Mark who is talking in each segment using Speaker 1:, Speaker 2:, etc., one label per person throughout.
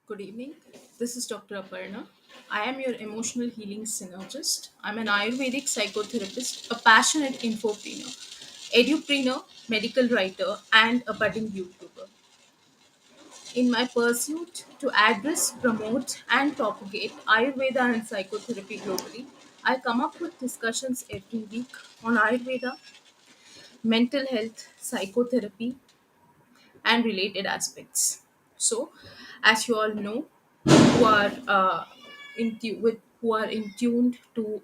Speaker 1: Good evening. This is Dr. Aparna. I am your emotional healing synergist. I'm an Ayurvedic psychotherapist, a passionate infopreneur, edupreneur, medical writer, and a budding YouTuber. In my pursuit to address, promote, and propagate Ayurveda and psychotherapy globally, I come up with discussions every week on Ayurveda, mental health, psychotherapy, and related aspects. So, as you all know, who are who are in tuned to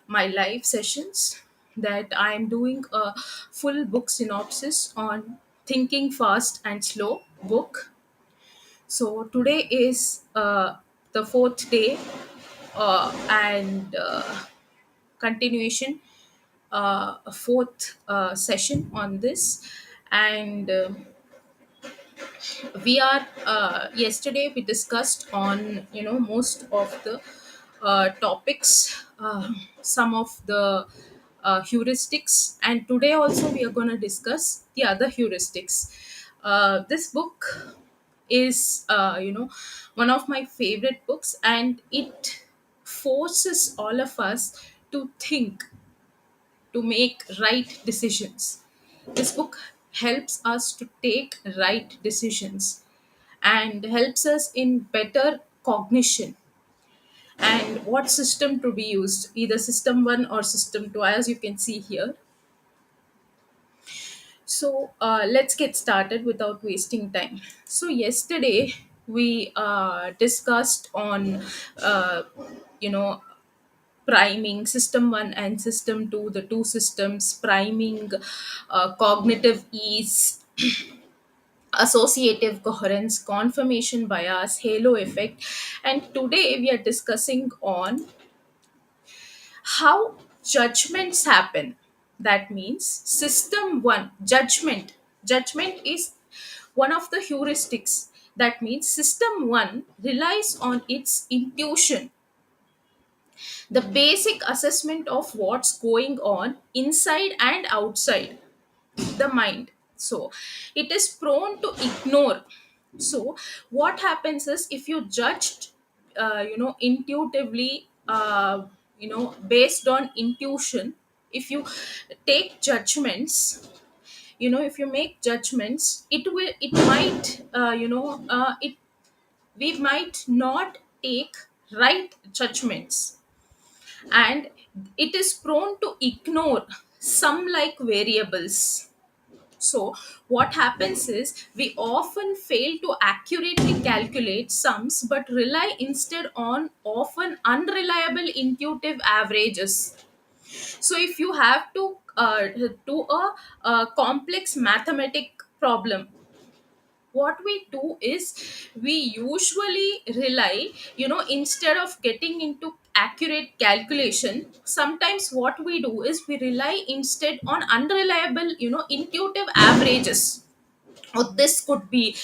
Speaker 1: my live sessions, that I am doing a full book synopsis on Thinking Fast and Slow book. So today is the fourth day and continuation, a fourth session on this, and we are yesterday we discussed on most of the topics, some of the heuristics, and today also we are going to discuss the other heuristics. This book is one of my favorite books, and it forces all of us to think, to make right decisions. This book helps us to take right decisions and helps us in better cognition and what system to be used, either system 1 or system 2, as you can see here. So let's get started without wasting time. So yesterday we discussed on uh, you know priming system 1 and system 2, the two systems priming, cognitive ease, associative coherence, confirmation bias, halo effect, and today we are discussing on how judgments happen. That means system 1, judgment is one of the heuristics. That means system 1 relies on its intuition, the basic assessment of what's going on inside and outside the mind. So it is prone to ignore. So what happens is, if you judged intuitively, based on intuition, if you take judgments, if you make judgments, it might it we might not take right judgments, and it is prone to ignore some like variables. So, what happens is, we often fail to accurately calculate sums but rely instead on often unreliable intuitive averages. So, if you have to do a complex mathematic problem, what we do is, we usually rely, instead of getting into accurate calculation, sometimes what we do is we rely instead on unreliable, intuitive averages. Or this could be,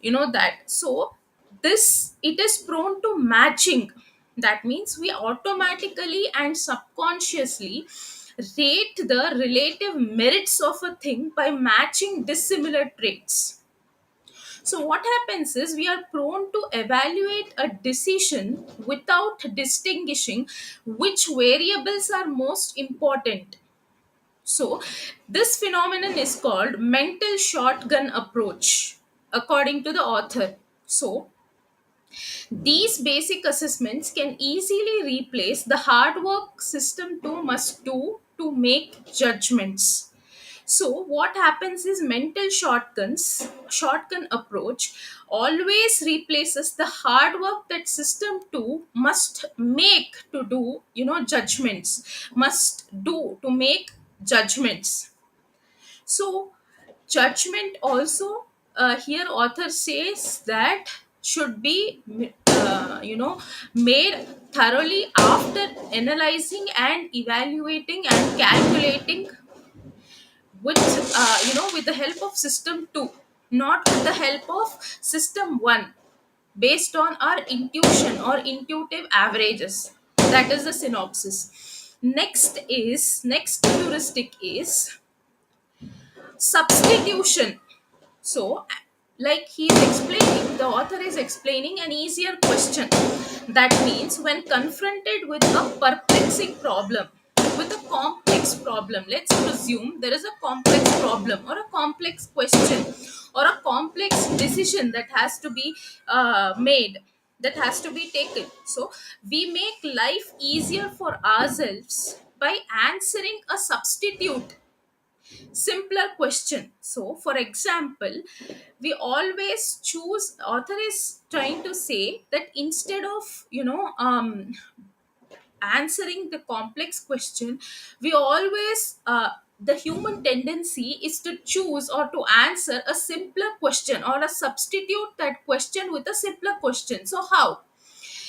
Speaker 1: that. So this, it is prone to matching. That means we automatically and subconsciously rate the relative merits of a thing by matching dissimilar traits. So, what happens is, we are prone to evaluate a decision without distinguishing which variables are most important. So, this phenomenon is called mental shotgun approach, according to the author. So, these basic assessments can easily replace the hard work system 2 must do to make judgments. So what happens is, shotgun approach always replaces the hard work that system 2 must make to do, judgments, must do to make judgments. So judgment also, here author says that should be made thoroughly after analyzing and evaluating and calculating with, with the help of system 2, not with the help of system 1, based on our intuition or intuitive averages. That is the synopsis. Next heuristic is substitution. So, like he is explaining, the author is explaining an easier question. That means when confronted with a perplexing problem, with a complex problem, let's presume there is a complex problem or a complex question or a complex decision that has to be made, that has to be taken. So we make life easier for ourselves by answering a substitute simpler question. So for example, we always choose, author is trying to say that instead of answering the complex question, we always the human tendency is to choose or to answer a simpler question or a substitute that question with a simpler question. So how,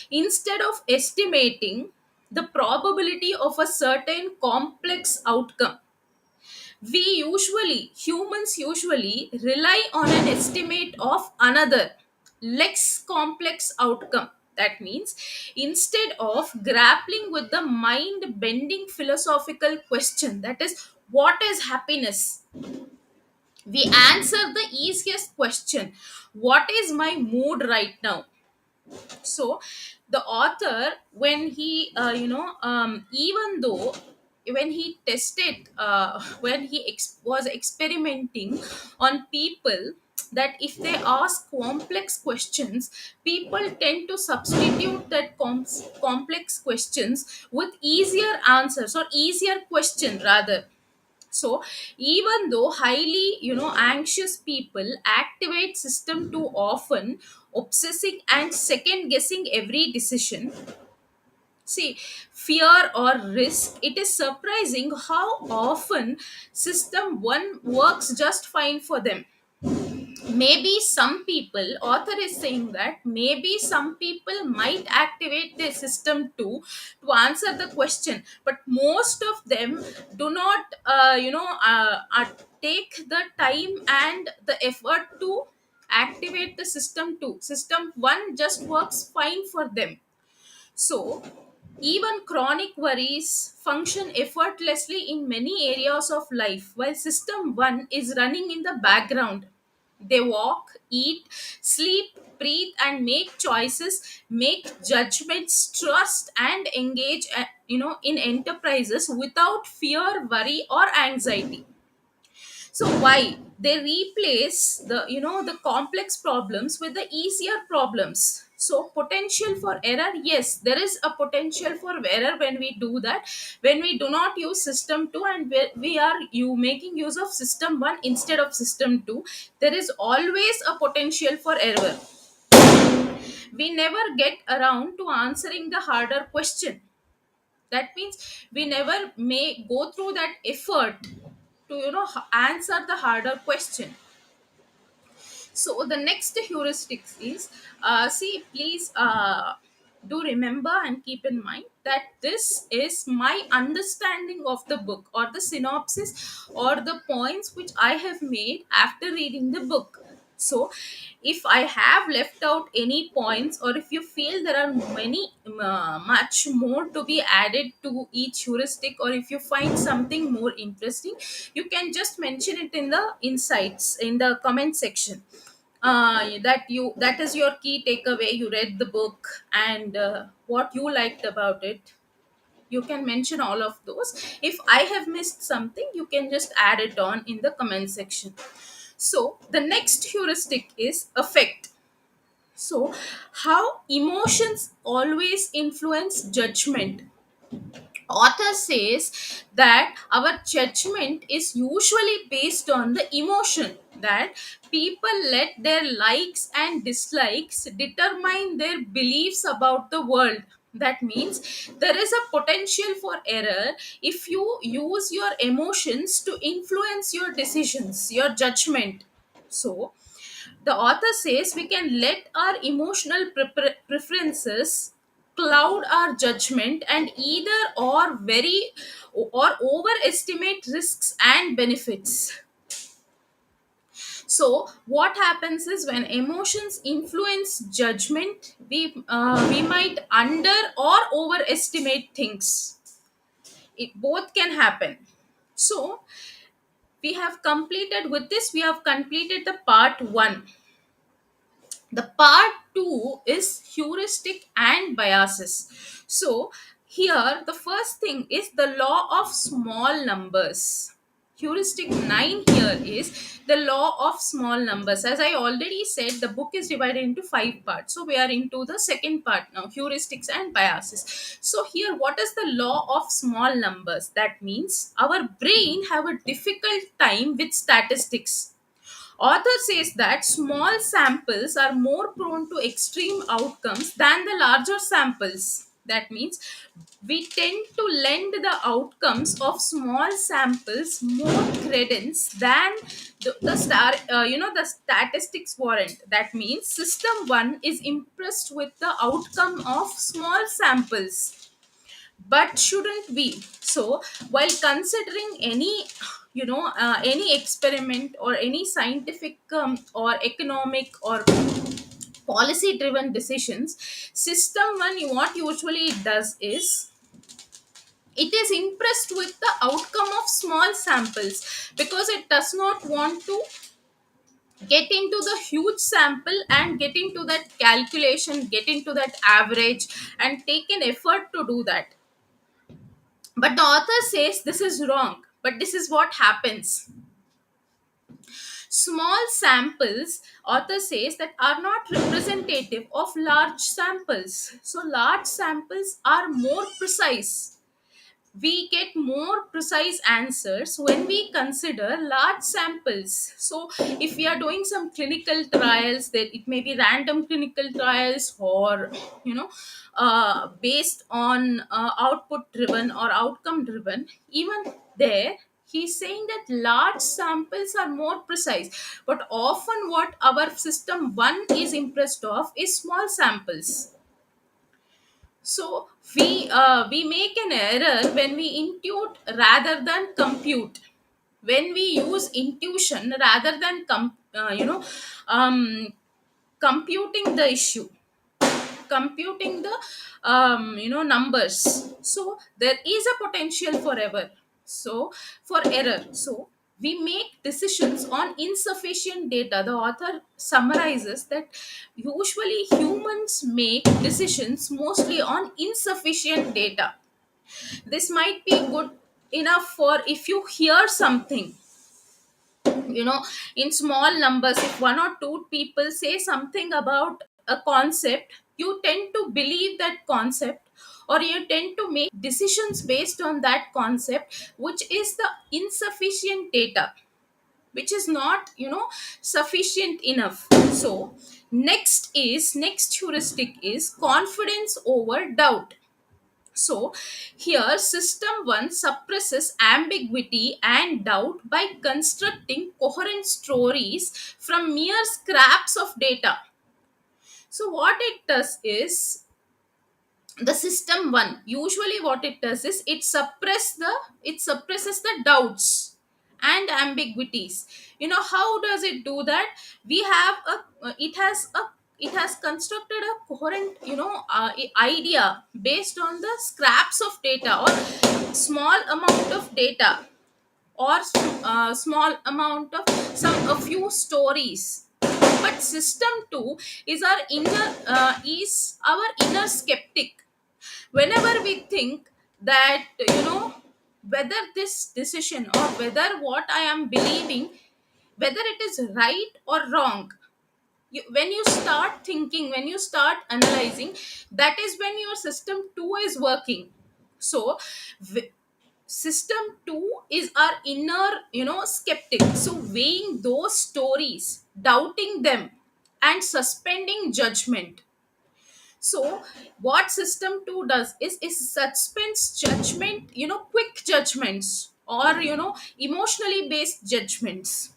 Speaker 1: instead of estimating the probability of a certain complex outcome, humans usually rely on an estimate of another less complex outcome. That means instead of grappling with the mind bending philosophical question, that is, what is happiness, we answer the easiest question: what is my mood right now? So the author, when he even though when he tested when he was experimenting on people, that if they ask complex questions, people tend to substitute that complex questions with easier answers or easier question rather. So even though highly anxious people activate system too often, obsessing and second guessing every decision, see, fear or risk, it is surprising how often system 1 works just fine for them. Maybe some people, author is saying that maybe some people might activate their system too to answer the question, but most of them do not take the time and the effort to activate the system 2. System 1 just works fine for them. So even chronic worries function effortlessly in many areas of life while system 1 is running in the background. They walk, eat, sleep, breathe, and make choices, make judgments, trust, and engage in enterprises without fear, worry, or anxiety. So why they replace the complex problems with the easier problems? So potential for error, yes, there is a potential for error when we do that, when we do not use system 2 and we are you making use of system 1 instead of system 2, there is always a potential for error. We never get around to answering the harder question. That means we never may go through that effort to answer the harder question. So the next heuristics is, see, please do remember and keep in mind that this is my understanding of the book or the synopsis or the points which I have made after reading the book. So if I have left out any points, or if you feel there are many much more to be added to each heuristic, or if you find something more interesting, you can just mention it in the insights in the comment section. That is your key takeaway, you read the book, and what you liked about it, you can mention all of those. If I have missed something, you can just add it on in the comment section. So the next heuristic is affect. So how emotions always influence judgment. Author says that our judgment is usually based on the emotion, that people let their likes and dislikes determine their beliefs about the world. That means there is a potential for error if you use your emotions to influence your decisions, your judgment. So the author says we can let our emotional preferences cloud our judgment and either or overestimate risks and benefits. So what happens is when emotions influence judgment, we might under or overestimate things. It both can happen. So we have completed the part 1. The part 2 is heuristic and biases. So here the first thing is the law of small numbers. Heuristic 9 here is the law of small numbers. As I already said, the book is divided into 5 parts, so we are into the second part now, heuristics and biases. So here, what is the law of small numbers? That means our brain have a difficult time with statistics. Author says that small samples are more prone to extreme outcomes than the larger samples. That means we tend to lend the outcomes of small samples more credence than the statistics warrant. That means system 1 is impressed with the outcome of small samples, but shouldn't we? So while considering any experiment or any scientific or economic or policy driven decisions, system 1 what usually it does is it is impressed with the outcome of small samples, because it does not want to get into the huge sample and get into that calculation, get into that average, and take an effort to do that. But the author says this is wrong. But this is what happens. Small samples, author says, that are not representative of large samples. So large samples are more precise. We get more precise answers when we consider large samples. So if we are doing some clinical trials, that it may be random clinical trials, or based on output driven or outcome driven, even there he's saying that large samples are more precise. But often what our system 1 is impressed of is small samples. So we make an error when we intuit rather than compute. When we use intuition rather than um, computing the issue, computing the numbers. So there is a potential for error. So for error, so we make decisions on insufficient data. The author summarizes that usually humans make decisions mostly on insufficient data. This might be good enough for if you hear something, in small numbers. If one or two people say something about a concept, you tend to believe that concept, or you tend to make decisions based on that concept, which is the insufficient data, which is not sufficient enough. So next heuristic is confidence over doubt. So, here system 1 suppresses ambiguity and doubt by constructing coherent stories from mere scraps of data. So, what it does is, the system 1 usually what it does is it suppresses the doubts and ambiguities. How does it do that? We have a it has constructed a coherent idea based on the scraps of data, or small amount of data, or small amount of a few stories. But system 2 is our inner skeptic. Whenever we think that whether this decision, or whether what I am believing, whether it is right or wrong, when you start thinking, when you start analyzing, that is when your system 2 is working. So system 2 is our inner skeptic, so weighing those stories, doubting them, and suspending judgment. So what system 2 does is suspends judgment, quick judgments, or emotionally based judgments.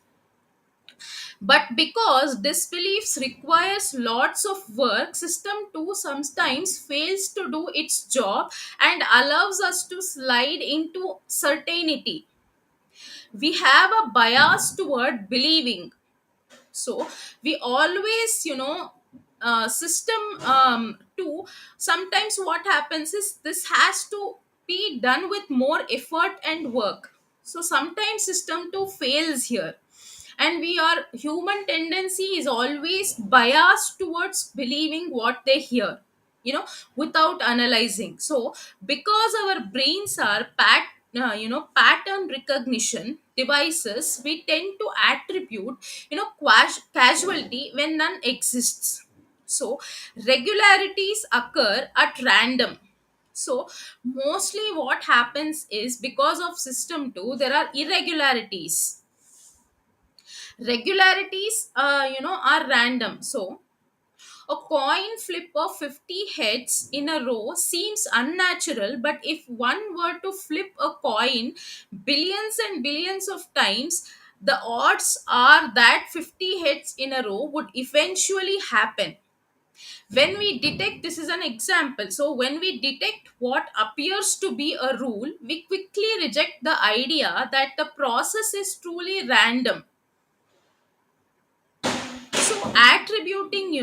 Speaker 1: But because disbeliefs requires lots of work, system 2 sometimes fails to do its job and allows us to slide into certainty. We have a bias toward believing. So we always system 2, sometimes what happens is this has to be done with more effort and work. So sometimes system 2 fails here, and we are human tendency is always biased towards believing what they hear, you know, without analyzing. So because our brains are pattern recognition devices, we tend to attribute, casualty when none exists. So regularities occur at random. So mostly what happens is, because of system 2 there are irregularities. Regularities are random. So a coin flip of 50 heads in a row seems unnatural, but if one were to flip a coin billions and billions of times, the odds are that 50 heads in a row would eventually happen. When we detect, this is an example, so when we detect what appears to be a rule, we quickly reject the idea that the process is truly random. So attributing,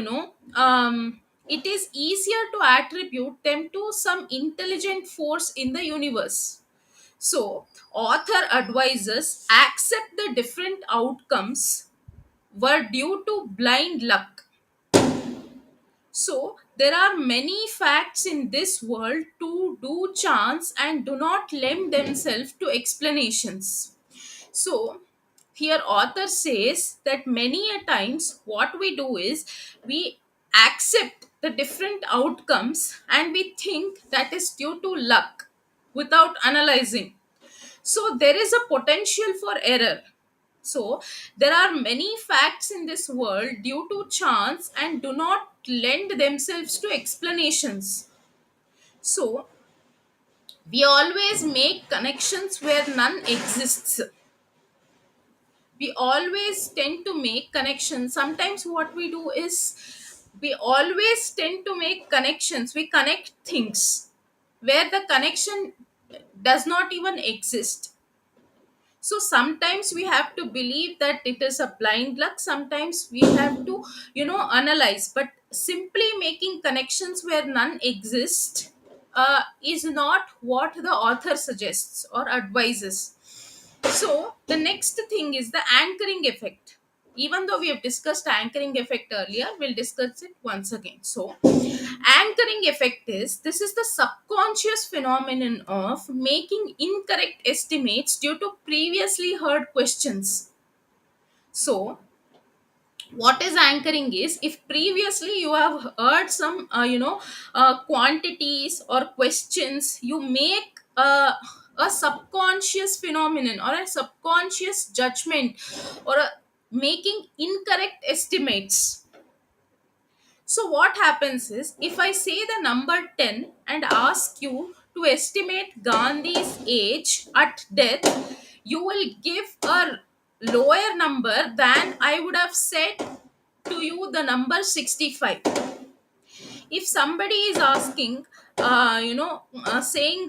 Speaker 1: it is easier to attribute them to some intelligent force in the universe. So author advises accept the different outcomes were due to blind luck. So there are many facts in this world to do chance and do not lend themselves to explanations. So here author says that many a times what we do is we accept the different outcomes and we think that is due to luck without analyzing. So there is a potential for error. So there are many facts in this world due to chance and do not lend themselves to explanations. So we always make connections where none exists. We always tend to make connections. Sometimes what we do is we always tend to make connections. We connect things where the connection does not even exist. So sometimes we have to believe that it is a blind luck, sometimes we have to, analyze, but simply making connections where none exist is not what the author suggests or advises. So the next thing is the anchoring effect. Even though we have discussed anchoring effect earlier, we'll discuss it once again. So anchoring effect is, this is the subconscious phenomenon of making incorrect estimates due to previously heard questions. So what is anchoring is, if previously you have heard some quantities or questions, you make a subconscious phenomenon or a subconscious judgment or making incorrect estimates. So what happens is, if I say the number 10 and ask you to estimate Gandhi's age at death, you will give a lower number than I would have said to you the number 65. If somebody is asking, saying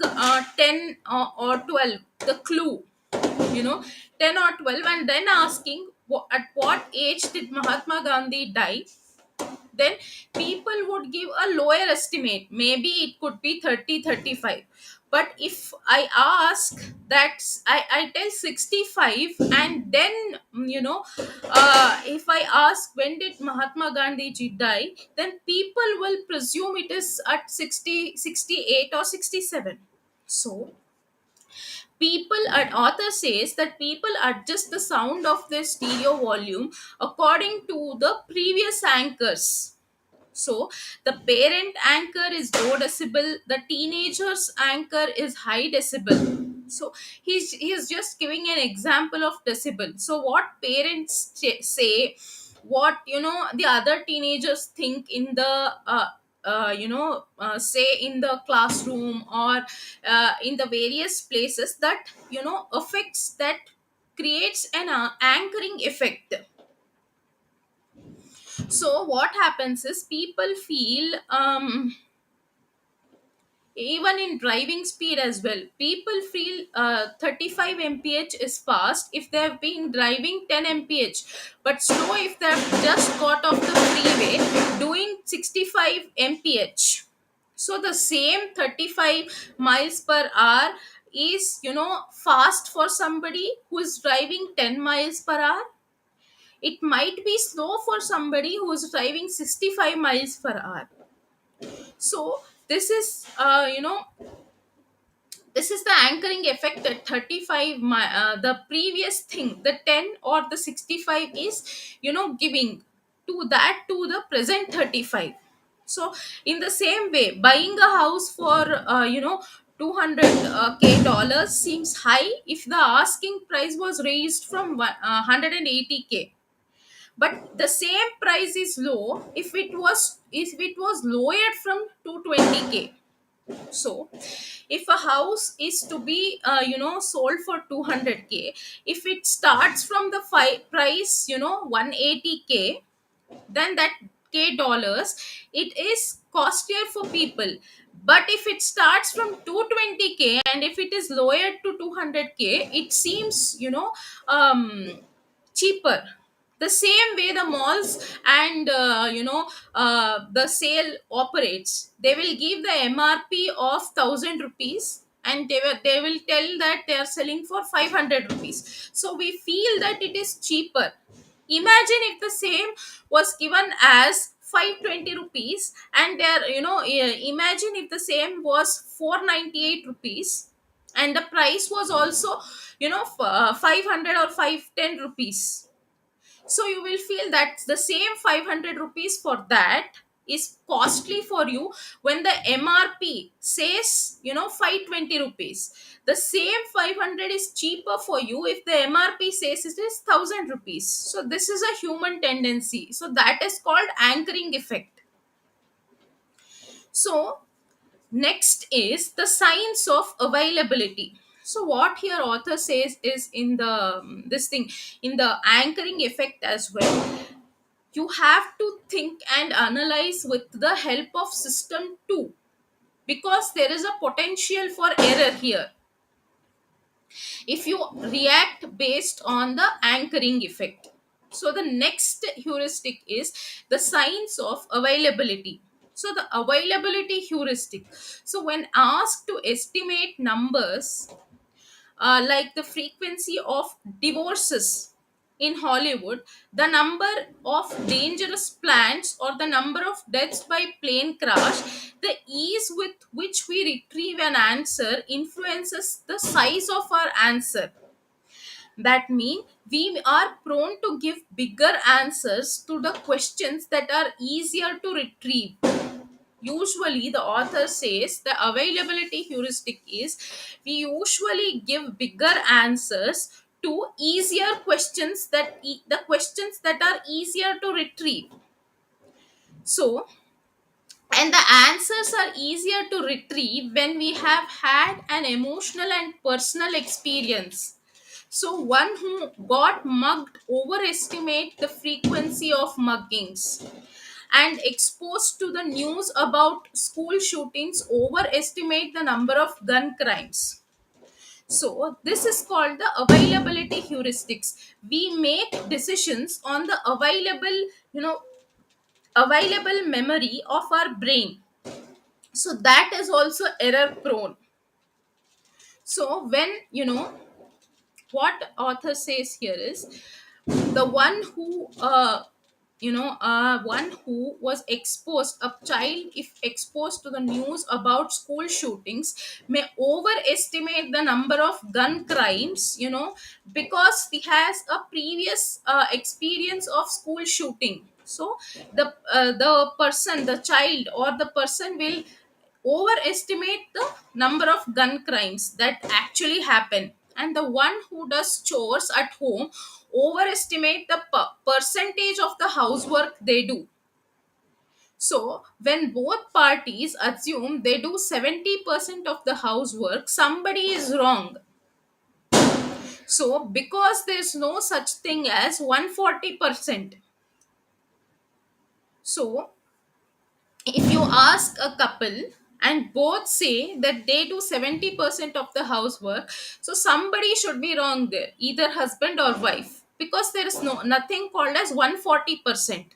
Speaker 1: 10 or 12, the clue, you know, 10 or 12, and then asking at what age did Mahatma Gandhi die, then people would give a lower estimate. Maybe it could be 30, 35. But if I ask that, I tell 65, and then, if I ask when did Mahatma Gandhi ji die, then people will presume it is at 60, 68, or 67. So people, an author says that people adjust the sound of their stereo volume according to the previous anchors. So the parent anchor is low decibel, the teenager's anchor is high decibel. So he's just giving an example of decibel. So what parents say, what the other teenagers think in the say in the classroom or in the various places, that affects, that creates an anchoring effect. So what happens is, people feel, even in driving speed as well, people feel 35 mph is fast if they have been driving 10 mph, but slow if they have just got off the freeway doing 65 mph. So the same 35 miles per hour is fast for somebody who is driving 10 miles per hour, It might be slow for somebody who is driving 65 miles per hour. So this is this is the anchoring effect at 35 the previous thing, the 10 or the 65 is giving to that to the present 35. So in the same way, buying a house for 200 k dollars seems high if the asking price was raised from 180k, but the same price is low if it was lowered from 220k. So if a house is to be sold for 200k, if it starts from the price 180k, then that k dollars, it is costlier for people. But if it starts from 220k and if it is lowered to 200k, it seems um cheaper. The same way the malls and the sale operates, they will give the mrp of 1000 rupees and they will tell that they are selling for 500 rupees, so we feel that it is cheaper. Imagine if the same was given as 520 rupees, and there imagine if the same was 498 rupees, and the price was also 500 or 510 rupees. So you will feel that the same 500 rupees for that is costly for you, when the mrp says 520 rupees. The same 500 is cheaper for you if the mrp says it is 1000 rupees. So this is a human tendency, so that is called anchoring effect. So next is the science of availability. So what here author says is, in the this thing, in the anchoring effect as well, you have to think and analyze with the help of system too, because there is a potential for error here if you react based on the anchoring effect. So the next heuristic is the science of availability. So the availability heuristic, so when asked to estimate numbers, like the frequency of divorces in Hollywood, the number of dangerous plants, or the number of deaths by plane crash, the ease with which we retrieve an answer influences the size of our answer. That means we are prone to give bigger answers to the questions that are easier to retrieve. Usually the author says the availability heuristic is, we usually give bigger answers to easier questions, the questions that are easier to retrieve. So, and the answers are easier to retrieve when we have had an emotional and personal experience. So one who got mugged overestimate the frequency of muggings, and exposed to the news about school shootings overestimate the number of gun crimes. So this is called the availability heuristics. We make decisions on the available memory of our brain. So that is also error prone. So when what author says here is, the one who was exposed, a child if exposed to the news about school shootings, may overestimate the number of gun crimes, because he has a previous experience of school shooting. So the child or the person will overestimate the number of gun crimes that actually happen, and the one who does chores at home overestimate the percentage of the housework they do. So when both parties assume they do 70% of the housework, somebody is wrong. So because there's no such thing as 140%. So if you ask a couple and both say that they do 70% of the housework, so somebody should be wrong there, either husband or wife, because there is nothing called as 140%.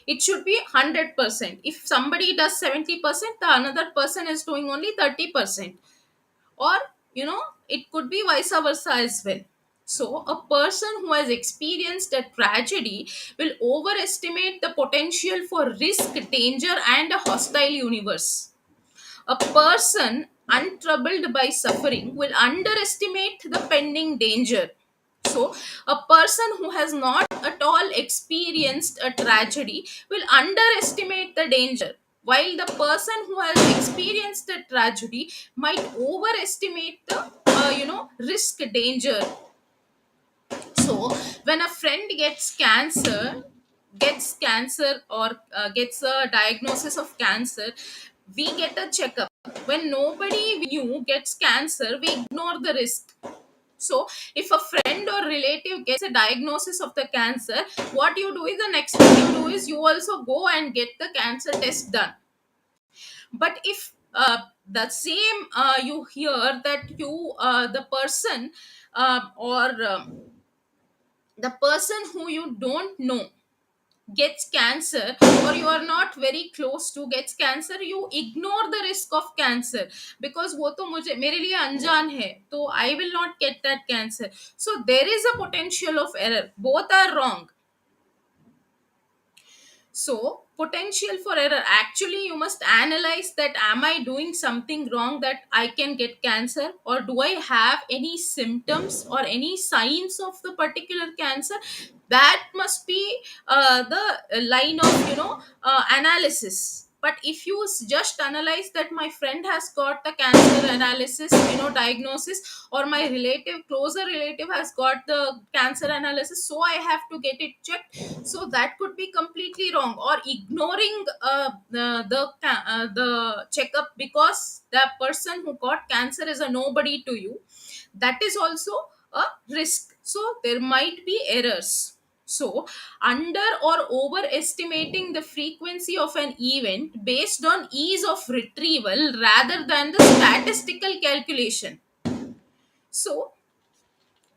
Speaker 1: It should be 100%. If somebody does 70%, the another person is doing only 30%, or it could be vice versa as well. So, a person who has experienced a tragedy will overestimate the potential for risk, danger, and a hostile universe. A person untroubled by suffering will underestimate the pending danger. So, a person who has not at all experienced a tragedy will underestimate the danger, while the person who has experienced a tragedy might overestimate the risk, danger. So, when a friend gets cancer or gets a diagnosis of cancer, we get a checkup. When nobody we knew gets cancer, we ignore the risk. So, if a friend or relative gets a diagnosis of the cancer, what you do is the next thing you do is you also go and get the cancer test done. But if the same you hear that the person or the person who you don't know gets cancer, or you are not very close to gets cancer, you ignore the risk of cancer because वो तो मुझे मेरे लिए अनजान है, तो I will not get that cancer. So there is a potential of error, both are wrong. So, potential for error. Actually, you must analyze that am I doing something wrong that I can get cancer, or do I have any symptoms or any signs of the particular cancer? That must be the line of analysis. But if you just analyze that my friend has got the cancer analysis, diagnosis, or my closer relative has got the cancer analysis, so I have to get it checked, so that could be completely wrong. Or ignoring the checkup because the person who got cancer is a nobody to you, that is also a risk. So there might be errors. So, under or overestimating the frequency of an event based on ease of retrieval rather than the statistical calculation. So,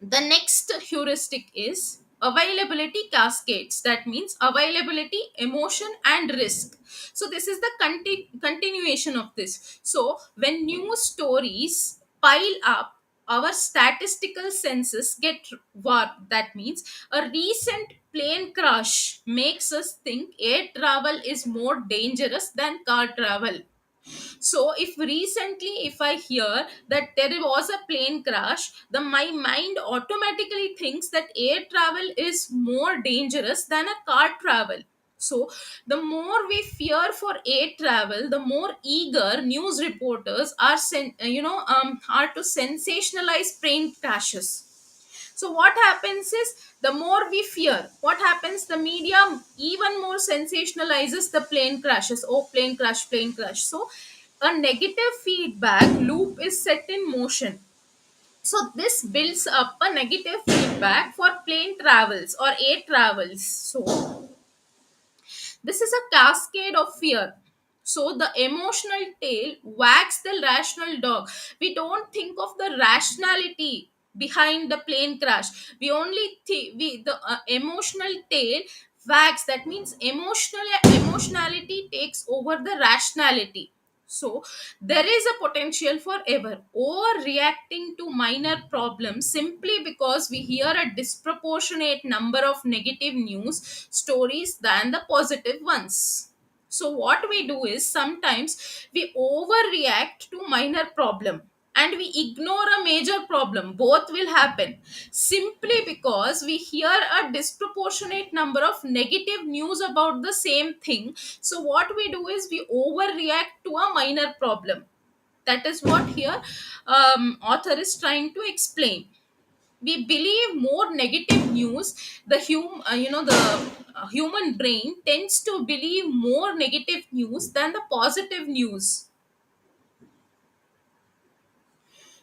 Speaker 1: the next heuristic is availability cascades. That means availability, emotion, and risk. So this is the continuation of this. So when news stories pile up, our statistical senses get warped. That means a recent plane crash makes us think air travel is more dangerous than car travel. So if I hear that there was a plane crash, the my mind automatically thinks that air travel is more dangerous than a car travel. So the more we fear for air travel, the more eager news reporters are to sensationalize plane crashes. So what happens is, the more we fear, what happens? The media even more sensationalizes the plane crashes. Oh, plane crash, plane crash. So a negative feedback loop is set in motion. So this builds up a negative feedback for plane travels or air travels. So this is a cascade of fear. So the emotional tail wags the rational dog. We don't think of the rationality behind the plane crash. We only we the emotional tail wags. That means emotionality takes over the rationality. So there is a potential for ever overreacting to minor problems simply because we hear a disproportionate number of negative news stories than the positive ones. So what we do is sometimes we overreact to minor problem and we ignore a major problem. Both will happen simply because we hear a disproportionate number of negative news about the same thing. So what we do is we overreact to a minor problem. That is what here author is trying to explain. We believe more negative news. The human brain tends to believe more negative news than the positive news.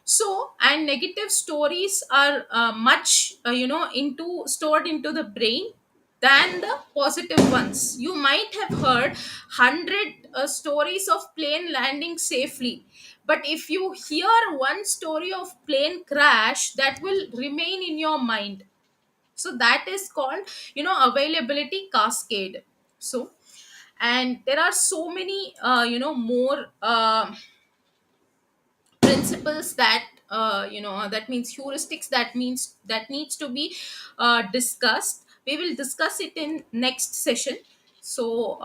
Speaker 1: So, and negative stories are much into stored into the brain than the positive ones. You might have heard 100 stories of plane landing safely, but if you hear one story of plane crash, that will remain in your mind. So that is called availability cascade. So, and there are so many more principles that that means heuristics, that needs to be discussed. We will discuss it in next session. So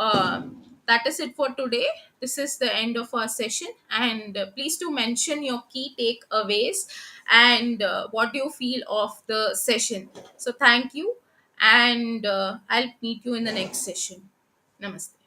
Speaker 1: that is it for today. This is the end of our session, and please do mention your key takeaways and what you feel of the session. So thank you, and I'll meet you in the next session. Namaste.